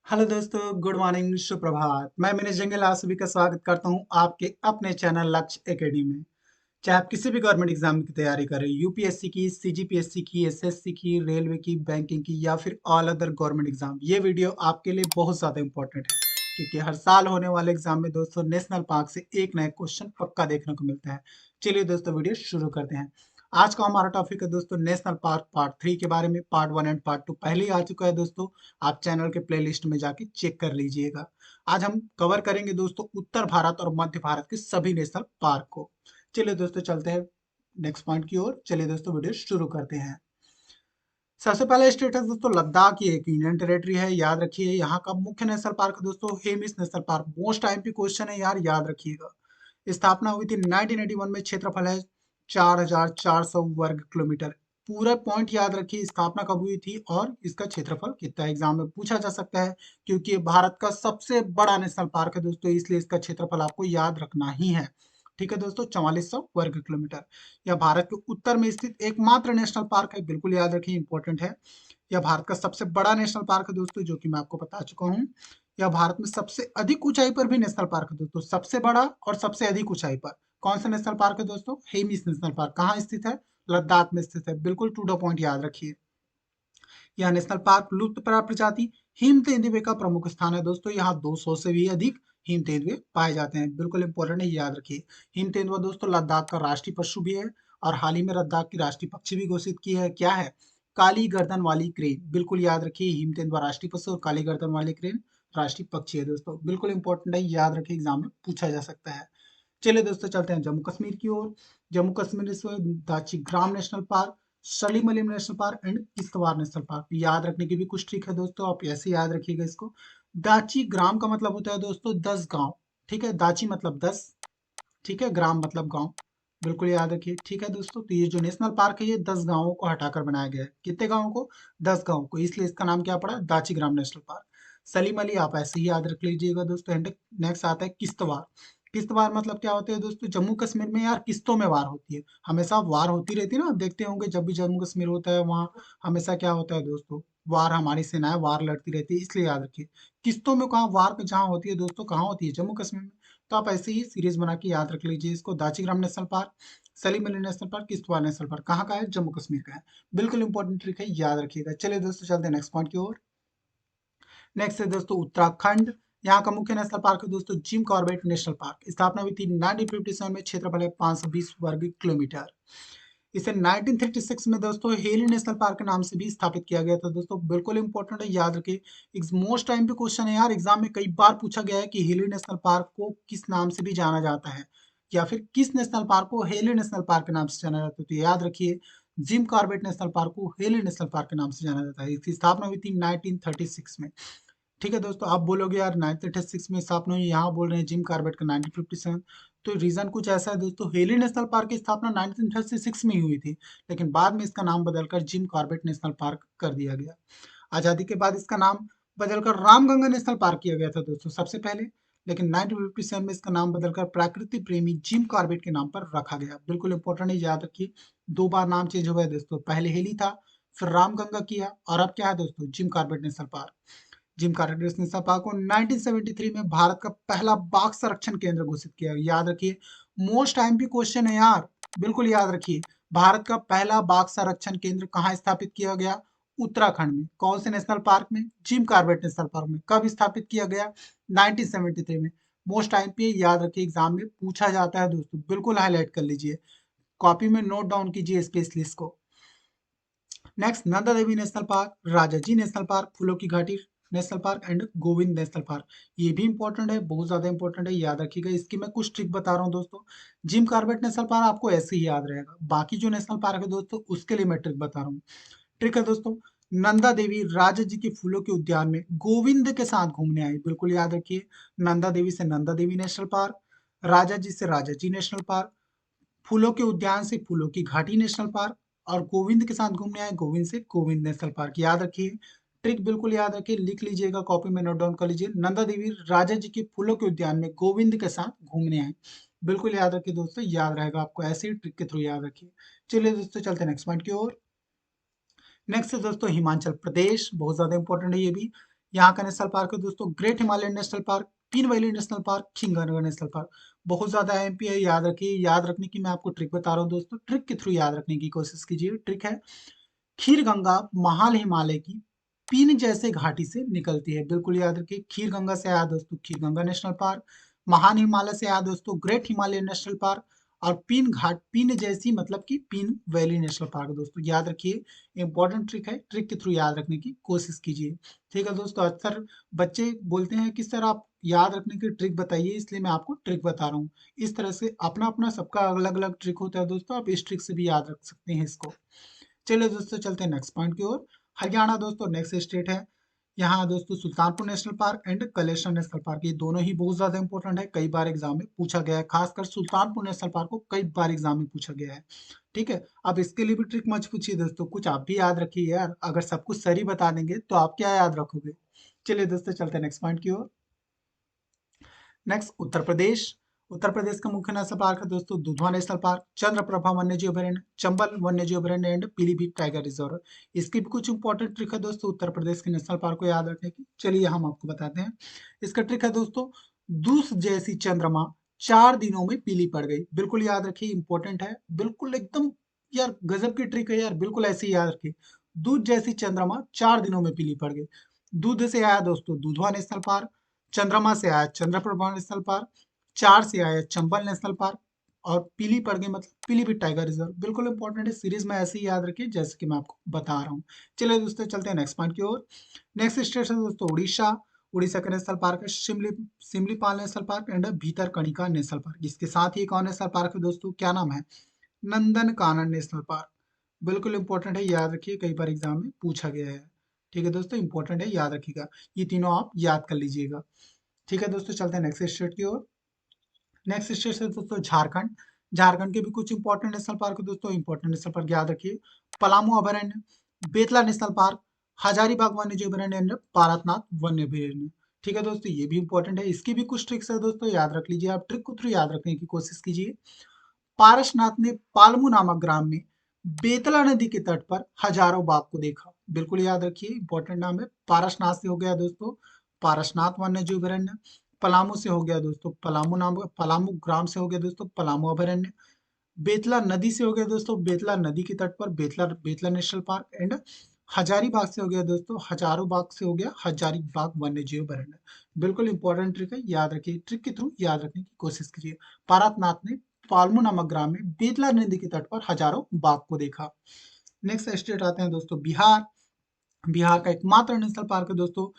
Hello दोस्तों, good morning, सुप्रभात। मैं मनीष जंगल आप सभी का स्वागत करता हूं आपके अपने चैनल लक्ष्य एकेडमी में। चाहे आप किसी भी गवर्नमेंट एग्जाम की तैयारी करें, यूपीएससी की, सीजीपीएससी की, एसएससी की, रेलवे की, बैंकिंग की या फिर ऑल अदर गवर्नमेंट एग्जाम, ये वीडियो आपके लिए बहुत ज़्यादा इंपॉर्टेंट है क्योंकि हर साल होने वाले एग्जाम में दोस्तों नेशनल पार्क से एक नया क्वेश्चन पक्का देखने को मिलता है। चलिए दोस्तों, वीडियो शुरू करते हैं। आज का हमारा टॉपिक है दोस्तों नेशनल पार्क पार्ट 3 के बारे में। पार्ट 1 एंड पार्ट 2 पहले ही आ चुका है दोस्तों, आप चैनल के प्लेलिस्ट में जाके चेक कर लीजिएगा। आज हम कवर करेंगे दोस्तों उत्तर भारत और मध्य भारत के सभी नेशनल पार्क को। चलिए दोस्तों, चलते हैं नेक्स्ट पॉइंट की ओर। चलिए दोस्तों, वीडियो शुरू करते हैं। सबसे पहला स्टेट है दोस्तों लद्दाख, ये एक यूनियन टेरेटरी है, याद रखिए। यहाँ का मुख्य नेशनल पार्क है दोस्तों Hemis national park. Most IMP question है यार, याद रखिएगा। स्थापना हुई थी 1981 में। क्षेत्रफल है 4400 वर्ग किलोमीटर। पूरा पॉइंट याद रखिए, स्थापना कब हुई थी और इसका क्षेत्रफल कितना। एग्जाम में पूछा जा सकता है क्योंकि ये भारत का सबसे बड़ा नेशनल पार्क है दोस्तों, इसलिए इसका क्षेत्रफल आपको याद रखना ही है। ठीक है दोस्तों, 4400 वर्ग किलोमीटर। यह भारत के उत्तर में स्थित एकमात्र नेशनल पार्क है, बिल्कुल याद रखिए, इंपॉर्टेंट है। यह भारत का सबसे बड़ा नेशनल पार्क है दोस्तों, जो कि मैं आपको बता चुका हूँ। यह भारत में सबसे अधिक ऊंचाई पर भी नेशनल पार्क है दोस्तों, सबसे बड़ा और सबसे अधिक ऊंचाई पर। कौन सा नेशनल पार्क है दोस्तों? Hemis national park. कहाँ स्थित है? लद्दाख में स्थित है। बिल्कुल टू द पॉइंट याद रखिए। यह नेशनल पार्क लुप्त प्राय प्रजाति हिम तेंदुए का प्रमुख स्थान है दोस्तों। यहाँ 200 से भी अधिक हिम तेंदुए पाए जाते हैं। बिल्कुल इंपॉर्टेंट है, याद रखिए। हिम तेंदुआ दोस्तों लद्दाख का राष्ट्रीय पशु भी है और हाल ही में लद्दाख की राष्ट्रीय पक्षी भी घोषित की है। क्या है? काली गर्दन वाली क्रेन। बिल्कुल याद रखिए, हिम तेंदुआ राष्ट्रीय पशु और काली गर्दन वाली क्रेन राष्ट्रीय पक्षी है दोस्तों। बिल्कुल इंपॉर्टेंट है, याद रखिए, एग्जाम में पूछा जा सकता है। चलिए दोस्तों, चलते हैं जम्मू कश्मीर की ओर। जम्मू कश्मीर में Dachigam national park, Salim Ali national park and Kishtwar national park. याद रखने की भी कुछ ट्रिक है दोस्तों, आप ऐसे याद रखिएगा इसको। दाची ग्राम का मतलब होता है दोस्तों 10 गांव। ठीक है, दाची मतलब 10। ठीक है, ग्राम मतलब गांव। बिल्कुल याद रखिए। ठीक है दोस्तों, तो ये जो नेशनल पार्क है ये 10 गांवों को हटाकर बनाया गया है। कितने गांवों को? 10 गांवों को, इसलिए इसका नाम क्या पड़ा? दाची ग्राम नेशनल पार्क। सलीम अली आप ऐसे ही याद रख लीजिएगा दोस्तों। नेक्स्ट आता है किश्तवाड़। किश्तवाड़ मतलब क्या होता है दोस्तों? जम्मू कश्मीर में यार किस्तों में वार होती है, हमेशा वार होती रहती है ना। आप देखते होंगे जब भी जम्मू कश्मीर होता है वहाँ हमेशा क्या होता है दोस्तों? वार, हमारी सेनाएं वार लड़ती रहती है, इसलिए याद रखिए। किस्तों में कहाँ वार जहाँ होती है दोस्तों, कहाँ होती है? जम्मू कश्मीर में। तो आप ऐसे ही सीरीज बना के याद रख लीजिए इसको। Dachigam national park, Salim Ali national park, Kishtwar national park कहाँ का है? जम्मू कश्मीर का है। बिल्कुल इंपॉर्टेंट ट्रिक है, याद रखिएगा। चलिए दोस्तों, चलते हैं नेक्स्ट पॉइंट की ओर। नेक्स्ट है दोस्तों उत्तराखंड। यहाँ का मुख्य नेशनल पार्क है दोस्तों जिम कॉर्बेट नेशनल पार्क। स्थापना हुई थी 1957 में। क्षेत्रफल है 520 वर्ग किलोमीटर। इसे 1936 में दोस्तों हेली नेशनल पार्क के नाम से भी स्थापित किया गया था दोस्तों। बिल्कुल इंपॉर्टेंट है, याद रखिए। एक मोस्ट टाइम पे क्वेश्चन है यार, एग्जाम में कई बार पूछा गया है कि हेली नेशनल पार्क को किस नाम से भी जाना जाता है, या फिर किस नेशनल पार्क को हेली नेशनल पार्क के नाम से जाना जाता है। तो याद रखिए, जिम कॉर्बेट नेशनल पार्क को हेली नेशनल पार्क के नाम से जाना जाता है। इसकी स्थापना हुई थी 1936 में। ठीक है दोस्तों, आप बोलोगे यार 1936 में स्थापना हुई, यहाँ बोल रहे हैं जिम कॉर्बेट का 1957। तो रीजन कुछ ऐसा है दोस्तों, हेली नेशनल पार्क की स्थापना 1936 में ही हुई थी, लेकिन बाद में इसका नाम बदलकर जिम कॉर्बेट नेशनल पार्क कर दिया गया। आजादी के बाद इसका नाम बदलकर रामगंगा नेशनल पार्क किया गया था दोस्तों सबसे पहले, लेकिन 1957 में इसका नाम बदलकर प्रकृति प्रेमी जिम कॉर्बेट के नाम पर रखा गया। बिल्कुल इंपॉर्टेंट है, याद रखिए। 2 बार नाम चेंज हुआ है दोस्तों, पहले हेली था, फिर रामगंगा किया, और अब क्या है दोस्तों? Jim Corbett national park. Jim Corbett national park को 1973 में भारत का पहला बाघ संरक्षण केंद्र घोषित किया। याद रखिए, मोस्ट आईएमपी क्वेश्चन है यार, बिल्कुल याद रखिए। भारत का पहला बाघ संरक्षण केंद्र कहाँ स्थापित किया गया? उत्तराखंड में। कौन से नेशनल पार्क में? जिम कॉर्बेट नेशनल पार्क में। कब स्थापित किया गया? 1973 में। मोस्ट आईएमपी याद रखिए, एग्जाम में पूछा जाता है दोस्तों, बिल्कुल हाईलाइट कर लीजिए, कॉपी में नोट डाउन कीजिए स्पेशलिस्ट को। Next Nanda Devi national park, Rajaji national park, फूलों की घाटी national park and Govind national park. ये भी इंपॉर्टेंट है, बहुत ज्यादा इंपॉर्टेंट है, याद रखिएगा। इसकी मैं कुछ ट्रिक बता रहा हूँ दोस्तों। जिम कॉर्बेट नेशनल पार्क आपको ऐसे ही याद रहेगा, बाकी जो नेशनल पार्क है दोस्तों उसके लिए मैं ट्रिक बता रहा हूँ। ट्रिक है दोस्तों, नंदा देवी राजा जी के फूलों के उद्यान में गोविंद के साथ घूमने आई। बिल्कुल याद रखिए, नंदा देवी से नंदा देवी नेशनल पार्क, राजा जी से राजा जी नेशनल पार्क, फूलों के उद्यान से फूलों की घाटी नेशनल पार्क, और गोविंद के साथ घूमने आए गोविंद से गोविंद नेशनल पार्क। याद रखिए, ट्रिक बिल्कुल याद रखिए, लिख लीजिएगा, कॉपी में नोट डाउन कर लीजिए। नंदा देवी राजा जी के फूलों के उद्यान में गोविंद के साथ घूमने आए। बिल्कुल याद रखिए दोस्तों, याद रहेगा आपको, ऐसे ही ट्रिक के थ्रू याद रखिए। चलिए दोस्तों, चलते हैं नेक्स्ट पॉइंट की ओर। नेक्स्ट है दोस्तों हिमाचल प्रदेश, बहुत ज्यादा इंपॉर्टेंट है ये भी। यहाँ का नेशनल पार्क है दोस्तों great Himalayan national park, Pin valley national park, Khirganga national park. बहुत ज्यादा एमपी है, याद रखिए। याद रखने की मैं आपको ट्रिक बता रहा हूँ दोस्तों, ट्रिक के थ्रू याद रखने की कोशिश कीजिए। ट्रिक है, खीर गंगा महाल हिमालय की पीन जैसे घाटी से निकलती है। बिल्कुल याद रखिए, खीर गंगा से आया दोस्तों खीर गंगा नेशनल पार्क, महान हिमालय से आया दोस्तों ग्रेट हिमालय नेशनल पार्क, और पीन घाट पीन जैसी मतलब कि पीन वैली नेशनल पार्क। दोस्तों याद रखिए, इंपॉर्टेंट ट्रिक है, ट्रिक के थ्रू याद रखने की कोशिश कीजिए। ठीक है दोस्तों, अक्सर बच्चे बोलते हैं कि सर आप याद रखने की ट्रिक बताइए, इसलिए मैं आपको ट्रिक बता रहा हूँ। इस तरह से अपना अपना सबका अलग अलग ट्रिक होता है दोस्तों, आप इस ट्रिक से भी याद रख सकते हैं इसको। चलिए दोस्तों चलते हैं नेक्स्ट पॉइंट की ओर। हरियाणा दोस्तों नेक्स्ट स्टेट है। यहाँ दोस्तों Sultanpur national park and Kaleshwar national park, ये दोनों ही बहुत ज्यादा इंपॉर्टेंट है, कई बार एग्जाम में पूछा गया है। खासकर सुल्तानपुर नेशनल पार्क को कई बार एग्जाम में पूछा गया है। ठीक है, अब इसके लिए भी ट्रिक मत पूछिए दोस्तों, कुछ आप भी याद रखिए यार। अगर सब कुछ सही बता देंगे तो आप क्या याद रखोगे। चलिए दोस्तों चलते हैं नेक्स्ट पॉइंट की ओर। नेक्स्ट उत्तर प्रदेश। उत्तर प्रदेश का मुख्य नेशनल पार्क है दोस्तों दुधवा नेशनल पार्क, चंद्रप्रभा वन्यजीव अभयारण्य, चंबल वन्यजीव अभयारण्य एंड पीलीभीत टाइगर रिजर्व। इसकी भी कुछ इंपॉर्टेंट ट्रिक है दोस्तों उत्तर प्रदेश के नेशनल पार्क को याद रखने की। चलिए हम आपको बताते हैं। इसका ट्रिक है दोस्तों, दूस जैसी चंद्रमा 4 दिनों में पीली पड़ गई। बिल्कुल याद रखिए, इंपॉर्टेंट है, बिल्कुल एकदम यार गजब की ट्रिक है यार, बिल्कुल ऐसे ही याद रखिए। दूध जैसी चंद्रमा 4 दिनों में पीली पड़ गई। दूध से आया दोस्तों दुधवा नेशनल पार्क, चंद्रमा से आया चंद्रप्रभा नेशनल पार्क, 4 से आया चंबल नेशनल पार्क, और पीली पड़ गई मतलब पीलीभीत टाइगर रिजर्व। बिल्कुल इंपॉर्टेंट है, सीरीज में ऐसे ही याद रखिए जैसे कि मैं आपको बता रहा हूँ। चलिए दोस्तों चलते हैं नेक्स्ट पॉइंट की ओर। नेक्स्ट स्टेट है दोस्तों उड़ीसा। उड़ीसा का नेशनल पार्क है Simlipal national park and Bhitarkanika national park. इसके साथ ही एक और नेशनल पार्क है दोस्तों, क्या नाम है, नंदन कानन नेशनल पार्क। बिल्कुल इंपॉर्टेंट है, याद रखिए, कई बार एग्जाम में पूछा गया है। ठीक है दोस्तों, इंपॉर्टेंट है, याद रखिएगा, ये तीनों आप याद कर लीजिएगा। ठीक है दोस्तों चलते हैं नेक्स्ट स्टेट की ओर। नेक्स्ट स्टेट है दोस्तों झारखंड। झारखंड के भी कुछ इंपॉर्टेंट नेशनल पार्क है दोस्तों, इंपॉर्टेंट नेशनल पार्क याद रखिए। पलामू अभयारण्य, बेतला नेशनल पार्क, हजारीबाग वन्यजीव अभयारण्य एंड पारसनाथ वन्य अभयारण्य। ठीक है दोस्तों, ये भी इंपॉर्टेंट है, इसकी भी कुछ ट्रिक्स है दोस्तों, याद रख लीजिए। आप ट्रिक को थ्रू याद रखने की कोशिश कीजिए। पारसनाथ ने पालमू नामक ग्राम में बेतला नदी के तट पर हजारों बाघ को देखा। बिल्कुल याद रखिए, इंपॉर्टेंट नाम है। पारसनाथ से हो गया दोस्तों पारसनाथ वन्य जीव अभयारण्य, पलामू से हो गया दोस्तों पलामू नाम, पलामू ग्राम से हो गया दोस्तों पलामू अभयारण्य, बेतला नदी से हो गया दोस्तों बेतला नदी के तट पर Betla Betla national park and Hazaribagh से हो गया दोस्तों हजारों बाग से हो गया हजारीबाग वन्य जीव अभयारण्य। बिल्कुल इंपॉर्टेंट ट्रिक है, याद रखिए, ट्रिक के थ्रू याद रखने की कोशिश कीजिए। पारसनाथ ने पालमू नामक ग्राम में बेतला नदी के तट पर हजारों बाघ को देखा। नेक्स्ट स्टेट आते हैं दोस्तों बिहार। बिहार का एकमात्र नेशनल पार्क है दोस्तों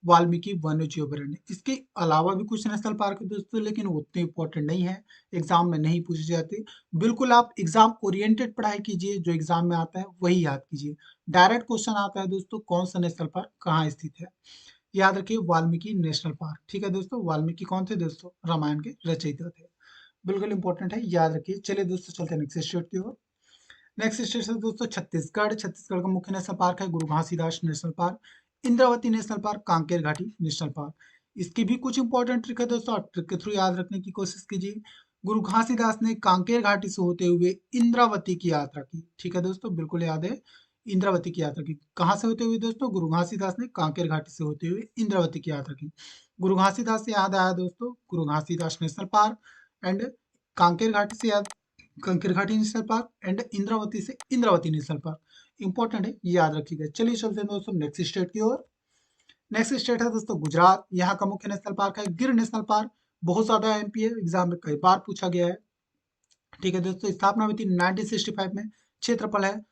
वाल्मीकि वन्य जीव अभयारण्य। इसके अलावा भी कुछ नेशनल पार्क है दोस्तों, लेकिन वो उतने इंपॉर्टेंट नहीं है, एग्जाम में नहीं पूछे जाते। बिल्कुल आप एग्जाम ओरिएंटेड पढ़ाई कीजिए, जो एग्जाम में आता है वही याद कीजिए। डायरेक्ट क्वेश्चन आता है दोस्तों, कौन सा नेशनल पार्क कहाँ स्थित है, याद रखिए वाल्मीकि नेशनल पार्क। ठीक है दोस्तों, वाल्मीकि कौन थे दोस्तों, रामायण के रचयिता थे। बिल्कुल इंपॉर्टेंट है, याद रखिए। चलिए दोस्तों चलते हैं नेक्स्ट स्टेट की ओर। नेक्स्ट स्टेट है दोस्तों छत्तीसगढ़। छत्तीसगढ़ का मुख्य नेशनल पार्क है गुरु Ghasidas national park, Indravati national park, Kanker घाटी नेशनल पार्क। इसकी भी कुछ इंपॉर्टेंट ट्रिक है दोस्तों, आप ट्रिक के थ्रू याद रखने की कोशिश कीजिए। गुरु घासीदास ने कांकेर घाटी से होते हुए इंद्रावती की यात्रा की। ठीक है दोस्तों, बिल्कुल याद है, इंद्रावती की यात्रा की। कहाँ से होते हुए दोस्तों, गुरु घासीदास ने कांकेर घाटी से होते हुए इंद्रावती की यात्रा की। गुरु घासीदास से याद आया दोस्तों गुरु Ghasidas national park and Kanker घाटी से याद कंकर घाटी नेशनल पार्क एंड इंद्रावती से इंद्रावती नेशनल पार्क। इंपॉर्टेंट है, ये याद रखिएगा। चलिए चलते हैं दोस्तों नेक्स्ट स्टेट की ओर। नेक्स्ट स्टेट है दोस्तों गुजरात। यहाँ का मुख्य नेशनल पार्क है गिर नेशनल पार्क। बहुत ज्यादा एमपी है, एग्जाम में कई बार पूछा गया है। ठीक है दोस्तों, स्थापना हुई थी 1965 में। क्षेत्रफल है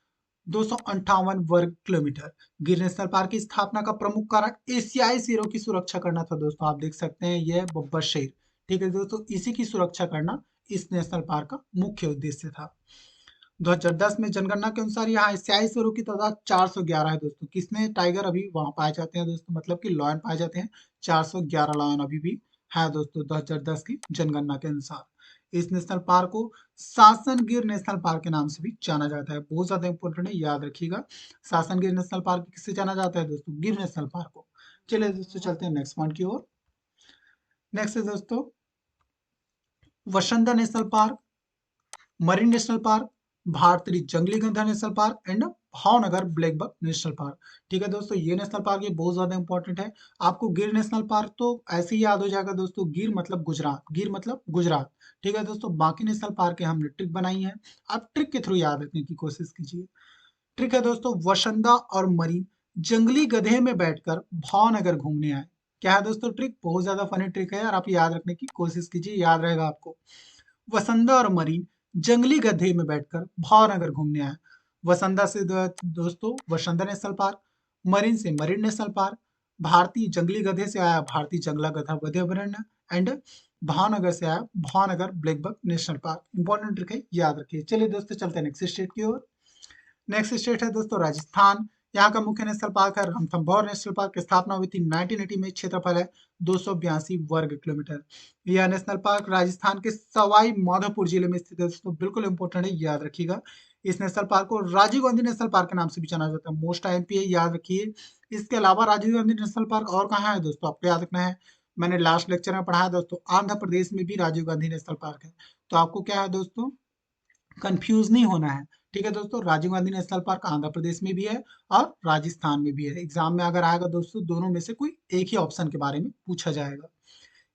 258 वर्ग किलोमीटर। गिर नेशनल पार्क की स्थापना का प्रमुख कारण एशियाई शेरों की सुरक्षा करना था दोस्तों, आप देख सकते हैं यह बब्बर शेर। ठीक है दोस्तों, इसी की सुरक्षा करना इस नेशनल पार्क का मुख्य उद्देश्य था। 2010 में जनगणना के अनुसार यहाँ एशियाई शेरों की तादाद 411 है दोस्तों। किसने टाइगर अभी वहां पाए जाते हैं दोस्तों, मतलब कि लॉयन पाए जाते हैं, 411 लॉयन अभी भी है दोस्तों 2010 की जनगणना के अनुसार। इस नेशनल पार्क को सासन गिर नेशनल पार्क के नाम से भी जाना जाता है। बहुत ज्यादा इंपॉर्टेंट है, याद रखिएगा। सासन गिर नेशनल पार्क किससे जाना जाता है दोस्तों, गिर नेशनल पार्क को। चलिए दोस्तों चलते हैं नेक्स्ट पॉइंट की ओर। नेक्स्ट है दोस्तों वसंता national park, marine national park, भारतीय जंगली गंधा national park and Bhavnagar black buck national park. ठीक है दोस्तों, ये नेशनल पार्क ये बहुत ज्यादा इंपॉर्टेंट है। आपको गिर नेशनल पार्क तो ऐसे ही याद हो जाएगा दोस्तों, गिर मतलब गुजरात, गिर मतलब गुजरात। ठीक है दोस्तों, बाकी नेशनल पार्क के हमने ट्रिक बनाई है, आप ट्रिक के थ्रू याद रखने की कोशिश कीजिए। ट्रिक है दोस्तों, वसंदा और मरीन जंगली गधे में बैठकर भावनगर घूमने आए। क्या है दोस्तों ट्रिक, बहुत ज्यादा फनी ट्रिक है यार, आप याद रखने की कोशिश कीजिए, याद रहेगा आपको। वसंदा और मरीन जंगली गधे में बैठकर भावनगर घूमने आए। वसंदा से दोस्तों वसंदा नेशनल पार्क, मरीन से मरीन नेशनल पार्क, भारतीय जंगली गधे से आया भारतीय जंगला गधा वन्यवन्य एंड भावनगर से आया Bhavnagar black buck national park. Important trick है, याद रखिए। चलिए दोस्तों चलते हैं नेक्स्ट स्टेट की ओर। नेक्स्ट स्टेट है दोस्तों राजस्थान। यहाँ का मुख्य नेशनल पार्क है रणथंभौर नेशनल पार्क की स्थापना हुई थी 1980 में। क्षेत्रफल है 282 वर्ग किलोमीटर। यह नेशनल पार्क राजस्थान के सवाई माधोपुर जिले में स्थित है दोस्तों, बिल्कुल इंपॉर्टेंट है, याद रखिएगा। इस नेशनल पार्क को राजीव गांधी नेशनल पार्क के नाम से भी जाना जाता है, मोस्ट आईएमपी है, याद रखिए। इसके अलावा राजीव गांधी नेशनल पार्क और कहाँ है दोस्तों, आपको याद रखना है। मैंने लास्ट लेक्चर में पढ़ाया दोस्तों, आंध्र प्रदेश में भी राजीव गांधी नेशनल पार्क है। तो आपको क्या है दोस्तों, कंफ्यूज नहीं होना है। ठीक है दोस्तों, राजीव गांधी नेशनल पार्क आंध्र प्रदेश में भी है और राजस्थान में भी है। एग्जाम में अगर आएगा दोस्तों, दोनों में से कोई एक ही ऑप्शन के बारे में पूछा जाएगा।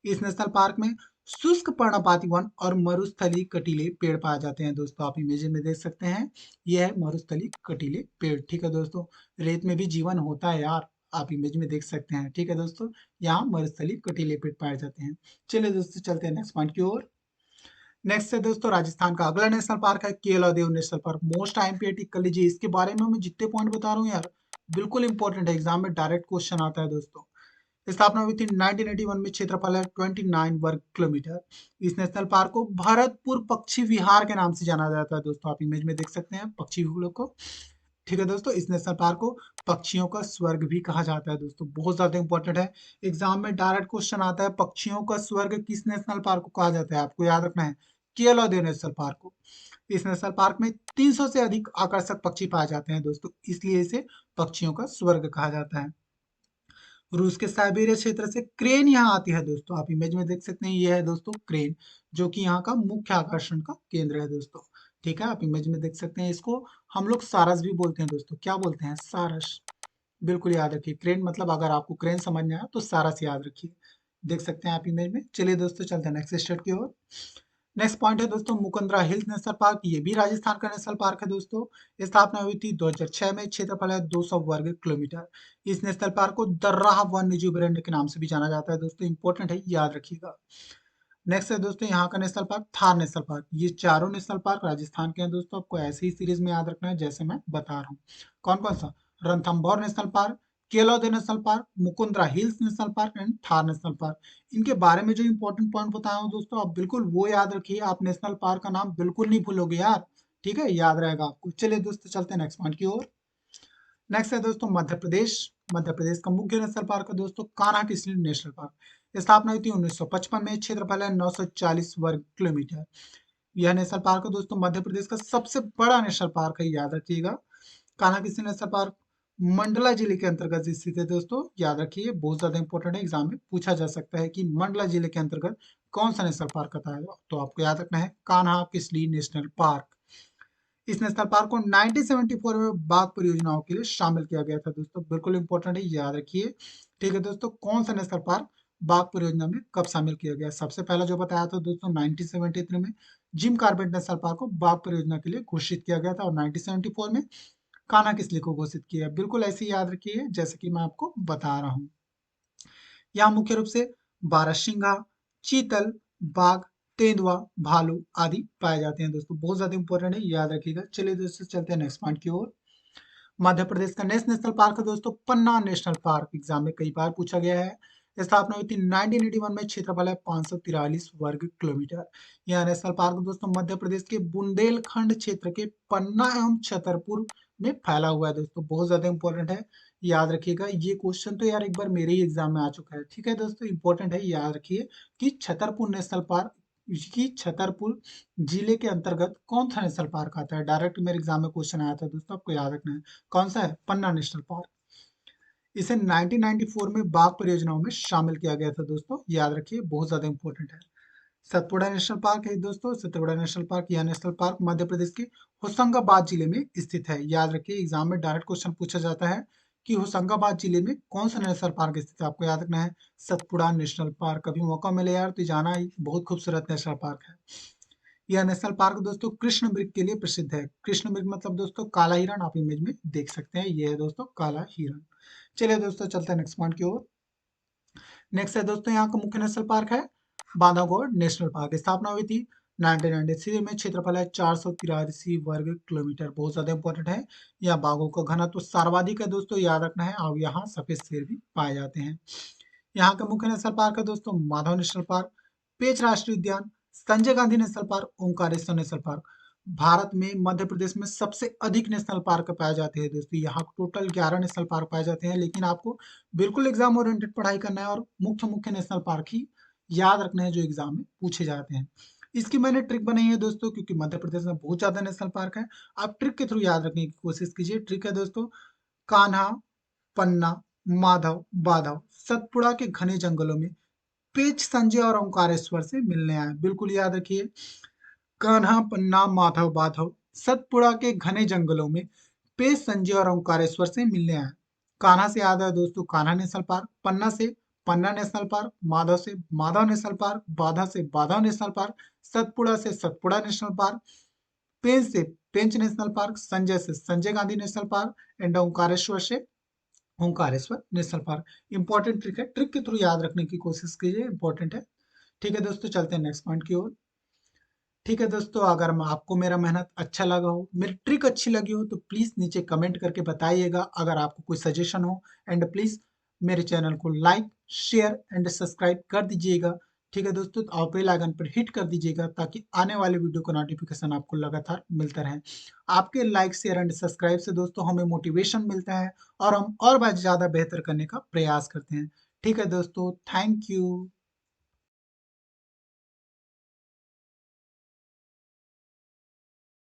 इस नेशनल पार्क में शुष्क पर्णपाती वन और मरुस्थलीय कटीले पेड़ पाए जाते हैं दोस्तों, आप इमेज में देख सकते हैं। यह है मरुस्थलीय कटीले पेड़। ठीक है दोस्तों, रेत में भी जीवन होता है यार, आप इमेज में देख सकते हैं। ठीक है दोस्तों, यहाँ मरुस्थलीय कटीले पेड़ पाए जाते हैं। चलिए दोस्तों चलते हैं नेक्स्ट पॉइंट की ओर। नेक्स्ट है दोस्तों राजस्थान का अगला नेशनल पार्क है केलादेव नेशनल पार्क, मोस्ट आईएमपी कर लीजिए। इसके बारे में मैं जितने पॉइंट बता रहा हूँ यार, बिल्कुल इंपॉर्टेंट है, एग्जाम में डायरेक्ट क्वेश्चन आता है दोस्तों। स्थापना हुई थी 1981 में। क्षेत्रफल है 29 वर्ग किलोमीटर। इस नेशनल पार्क को भरतपुर पक्षी विहार के नाम से जाना जाता है दोस्तों, आप इमेज में देख सकते हैं पक्षी विहार को। ठीक है दोस्तों, इस नेशनल पार्क को पक्षियों का स्वर्ग भी कहा जाता है दोस्तों, बहुत ज्यादा इंपॉर्टेंट है। एग्जाम में डायरेक्ट क्वेश्चन आता है, पक्षियों का स्वर्ग किस नेशनल पार्क को कहा जाता है, आपको याद रखना है, केवलादेव नेशनल पार्क को। इस नेशनल पार्क में 300 से अधिक आकर्षक पक्षी पाए जाते हैं दोस्तों, इसलिए इसे पक्षियों का स्वर्ग कहा जाता है। रूस के साइबेरिया क्षेत्र से क्रेन यहाँ आती है दोस्तों, आप इमेज में देख सकते हैं, ये है दोस्तों क्रेन, जो कि यहाँ का मुख्य आकर्षण का केंद्र है दोस्तों। ठीक है, आप इमेज में देख सकते हैं, इसको हम लोग सारस भी बोलते हैं दोस्तों, क्या बोलते हैं, सारस। बिल्कुल याद रखिए, क्रेन मतलब अगर आपको क्रेन समझ में आया तो सारस याद रखिए, देख सकते हैं आप इमेज में। चलिए दोस्तों चलते हैं नेक्स्ट स्टेट की ओर। नेक्स्ट पॉइंट है दोस्तों मुकंदरा हिल्स नेशनल पार्क, ये भी राजस्थान का नेशनल पार्क है दोस्तों। स्थापना हुई थी 2006 में। क्षेत्रफल है 200 वर्ग किलोमीटर। इस नेशनल पार्क को दर्राह वन्य जीव अभयारण्य के नाम से भी जाना जाता है दोस्तों, इंपॉर्टेंट है, याद रखिएगा। नेक्स्ट है दोस्तों यहाँ का national park Thar national park. ये चारों नेशनल पार्क राजस्थान के हैं दोस्तों, आपको ऐसे ही सीरीज में याद रखना है जैसे मैं बता रहा हूँ। कौन कौन सा, Ranthambore national park, Keoladeo national park, Mukundra hills national park and Thar national park. इनके बारे में जो इंपॉर्टेंट पॉइंट बताया हूँ दोस्तों, आप बिल्कुल वो याद रखिए, आप नेशनल पार्क का नाम बिल्कुल नहीं भूलोगे यार। ठीक है, याद रहेगा आपको। चलिए दोस्तों चलते हैं नेक्स्ट पॉइंट की ओर। नेक्स्ट है दोस्तों मध्य प्रदेश। मध्य प्रदेश का मुख्य नेशनल पार्क है दोस्तों कान्हा किसली नेशनल पार्क। स्थापना हुई थी 1955 में। क्षेत्रफल है 940 वर्ग किलोमीटर। यह नेशनल पार्क है दोस्तों मध्य प्रदेश का सबसे बड़ा नेशनल पार्क है, याद रखिएगा। कान्हा किसली नेशनल पार्क मंडला जिले के अंतर्गत स्थित है दोस्तों, याद रखिए, बहुत ज्यादा इंपॉर्टेंट है, एग्जाम में पूछा जा सकता है कि मंडला जिले के अंतर्गत कौन सा नेशनल पार्क आता है, तो आपको याद रखना है कान्हा किसली नेशनल पार्क। इस नेशनल पार्क को 1974 में बाघ परियोजनाओं के लिए शामिल किया गया था दोस्तों, बिल्कुल इंपॉर्टेंट है, याद रखिए। ठीक है दोस्तों, कौन सा नेशनल पार्क बाघ परियोजना में कब शामिल किया गया, सबसे पहला जो बताया था दोस्तों 1973 में जिम कार्बेट नेशनल पार्क को बाघ परियोजना के लिए घोषित किया गया था, और 1974 में कान्हा किसली को घोषित किया, बिल्कुल ऐसे ही याद रखिए जैसे कि मैं आपको बता रहा हूँ। यहाँ मुख्य रूप से बारहसिंगा, चीतल, बाघ, तेंदुआ, भालू आदि पाए जाते हैं दोस्तों, बहुत ज्यादा इंपॉर्टेंट है, याद रखिएगा। चलिए दोस्तों चलते हैं नेक्स्ट पॉइंट की ओर। मध्य प्रदेश का नेक्स्ट नेशनल पार्क है दोस्तों पन्ना नेशनल पार्क, एग्जाम में कई बार पूछा गया है। स्थापना हुई थी 1981 में। क्षेत्रफल है 543 वर्ग किलोमीटर। यह नेशनल पार्क दोस्तों मध्य प्रदेश के बुंदेलखंड क्षेत्र के पन्ना एवं छतरपुर में फैला हुआ है दोस्तों, बहुत ज्यादा इंपॉर्टेंट है, याद रखिएगा। ये क्वेश्चन तो यार एक बार मेरे ही एग्जाम में आ चुका है। ठीक है दोस्तों, इंपॉर्टेंट है, याद रखिए कि छतरपुर नेशनल पार्क की छतरपुर जिले के अंतर्गत कौन सा नेशनल पार्क आता है, डायरेक्ट मेरे एग्जाम में क्वेश्चन आया था दोस्तों, आपको याद रखना है। कौन सा है, पन्ना नेशनल पार्क। इसे 1994 में बाघ परियोजनाओं में शामिल किया गया था दोस्तों, याद रखिए, बहुत ज्यादा इंपॉर्टेंट है। सतपुड़ा नेशनल पार्क है दोस्तों। सतपुड़ा नेशनल पार्क यह नेशनल पार्क मध्य प्रदेश के होशंगाबाद जिले में स्थित है। याद रखिए, एग्जाम में डायरेक्ट क्वेश्चन पूछा जाता है कि होशंगाबाद जिले में कौन सा नेशनल पार्क स्थित है। आपको याद रखना है सतपुड़ा नेशनल पार्क। कभी मौका मिले यार तो जाना, ही बहुत खूबसूरत नेशनल पार्क है। यह नेशनल पार्क दोस्तों कृष्ण मृग के लिए प्रसिद्ध है। कृष्ण मृग मतलब दोस्तों काला हिरण, आप इमेज में देख सकते हैं, ये है दोस्तों काला हिरण। चलिए दोस्तों चलते हैं नेक्स्ट पॉइंट की ओर। नेक्स्ट है दोस्तों यहाँ का मुख्य नेशनल पार्क है बांधवगढ़ नेशनल पार्क। स्थापना हुई थी 1993 में। क्षेत्रफल है 483 वर्ग किलोमीटर। बहुत ज्यादा इंपॉर्टेंट है। यहाँ बाघों का घनत्व सर्वाधिक है दोस्तों, याद रखना है। और यहाँ सफेद शेर भी पाए जाते हैं। यहाँ का मुख्य नेशनल पार्क है दोस्तों माधव नेशनल पार्क, पेंच राष्ट्रीय उद्यान, Sanjay Gandhi national park, Omkareshwar national park. Bharat में मध्य प्रदेश में सबसे अधिक नेशनल पार्क पाए जाते हैं दोस्तों। यहाँ टोटल 11 नेशनल पार्क पाए जाते हैं, लेकिन आपको बिल्कुल एग्जाम ओरिएंटेड पढ़ाई करना है और मुख्य मुख्य नेशनल पार्क ही याद रखना है जो एग्जाम में पूछे जाते हैं। इसकी मैंने ट्रिक बनाई है दोस्तों, क्योंकि मध्य प्रदेश में बहुत ज्यादा नेशनल पार्क है। आप ट्रिक के थ्रू याद रखने की कोशिश कीजिए। ट्रिक है दोस्तों कान्हा, पन्ना, माधव, बाधव सतपुड़ा के घने जंगलों में पेच, संजय और ओंकारेश्वर से मिलने आए। बिल्कुल याद रखिए, कान्हा, पन्ना, माधव, बाधव सतपुड़ा के घने जंगलों में पेच, संजय और ओंकारेश्वर से मिलने आए। कान्हा से याद है दोस्तों कान्हा नेशनल पार्क, पन्ना से पन्ना नेशनल पार्क, माधव से माधव नेशनल पार्क, बाधा से बाधा नेशनल पार्क, सतपुड़ा से सतपुड़ा नेशनल पार्क, पेंच से पेंच नेशनल पार्क, संजय से Sanjay Gandhi national park and Omkareshwar से Omkareshwar national park. Important trick है, ट्रिक के थ्रू याद रखने की कोशिश कीजिए, इंपॉर्टेंट है। ठीक है दोस्तों चलते हैं नेक्स्ट पॉइंट की ओर। ठीक है दोस्तों, अगर आपको मेरा मेहनत अच्छा लगा हो, मेरी ट्रिक अच्छी लगी हो, तो प्लीज नीचे कमेंट करके बताइएगा। अगर आपको कोई सजेशन हो, एंड प्लीज मेरे चैनल को लाइक, शेयर एंड सब्सक्राइब कर दीजिएगा। ठीक है दोस्तों, और बेल आइकन पर हिट कर दीजिएगा ताकि आने वाले वीडियो का नोटिफिकेशन आपको लगातार मिलता रहे। आपके लाइक, शेयर एंड सब्सक्राइब से दोस्तों हमें मोटिवेशन मिलता है और हम और ज्यादा बेहतर करने का प्रयास करते हैं। ठीक है दोस्तों, थैंक यू।